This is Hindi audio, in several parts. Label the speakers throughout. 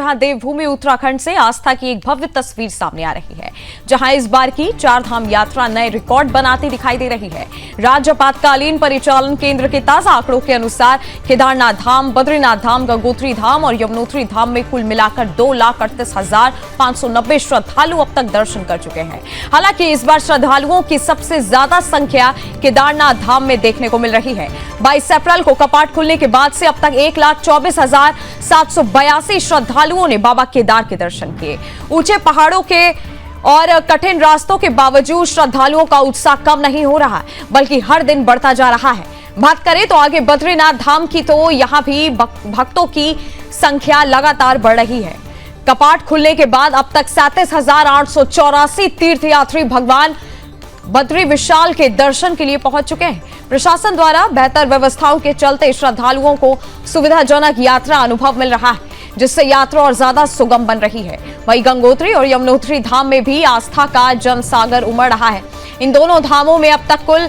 Speaker 1: जहां देवभूमि उत्तराखंड से आस्था की एक भव्य तस्वीर सामने आ रही है, जहां इस बार की चारधाम यात्रा नए रिकॉर्ड बनाती दिखाई दे रही है। राज्य आपातकालीन परिचालन केंद्र के ताजा आंकड़ों के अनुसार केदारनाथ धाम, बद्रीनाथ धाम, गंगोत्री धाम और यमुनोत्री धाम में कुल मिलाकर 2,38,590 श्रद्धालु अब तक दर्शन कर चुके हैं। हालांकि इस बार श्रद्धालुओं की सबसे ज्यादा संख्या केदारनाथ धाम में देखने को मिल रही है। 22 अप्रैल को कपाट खुलने के बाद से अब तक 1,24,782 श्रद्धालुओं ने बाबा केदार के दर्शन किए। ऊंचे पहाड़ों के और कठिन रास्तों के बावजूद श्रद्धालुओं का उत्साह कम नहीं हो रहा, बल्कि हर दिन बढ़ता जा रहा है। बात करें तो आगे बद्रीनाथ धाम की, तो यहां भी भक्तों की संख्या लगातार बढ़ रही है। कपाट खुलने के बाद अब तक 37,884 तीर्थयात्री भगवान बद्री विशाल के दर्शन के लिए पहुंच चुके हैं। प्रशासन द्वारा बेहतर व्यवस्थाओं के चलते श्रद्धालुओं को सुविधाजनक यात्रा अनुभव मिल रहा है, जिससे यात्रा और ज्यादा सुगम बन रही है। वहीं गंगोत्री और यमुनोत्री धाम में भी आस्था का जनसागर उमड़ रहा है। इन दोनों धामों में अब तक कुल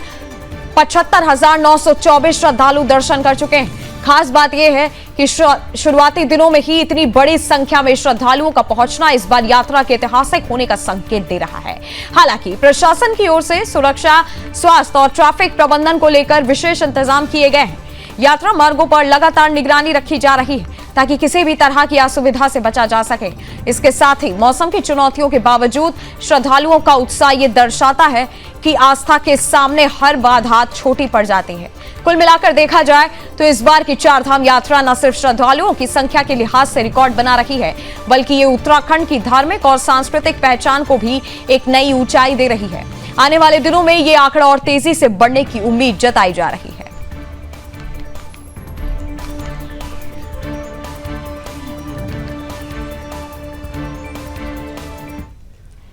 Speaker 1: 75,924 श्रद्धालु दर्शन कर चुके हैं। खास बात यह है कि शुरुआती दिनों में ही इतनी बड़ी संख्या में श्रद्धालुओं का पहुंचना इस बार यात्रा के ऐतिहासिक होने का संकेत दे रहा है। हालांकि प्रशासन की ओर से सुरक्षा, स्वास्थ्य और ट्रैफिक प्रबंधन को लेकर विशेष इंतजाम किए गए हैं। यात्रा मार्गों पर लगातार निगरानी रखी जा रही है, ताकि किसी भी तरह की असुविधा से बचा जा सके। इसके साथ ही मौसम की चुनौतियों के बावजूद श्रद्धालुओं का उत्साह ये दर्शाता है कि आस्था के सामने हर बाधा छोटी पड़ जाती है। कुल मिलाकर देखा जाए तो इस बार की चारधाम यात्रा न सिर्फ श्रद्धालुओं की संख्या के लिहाज से रिकॉर्ड बना रही है, बल्कि ये उत्तराखंड की धार्मिक और सांस्कृतिक पहचान को भी एक नई ऊंचाई दे रही है। आने वाले दिनों में ये आंकड़ा और तेजी से बढ़ने की उम्मीद जताई जा रही है।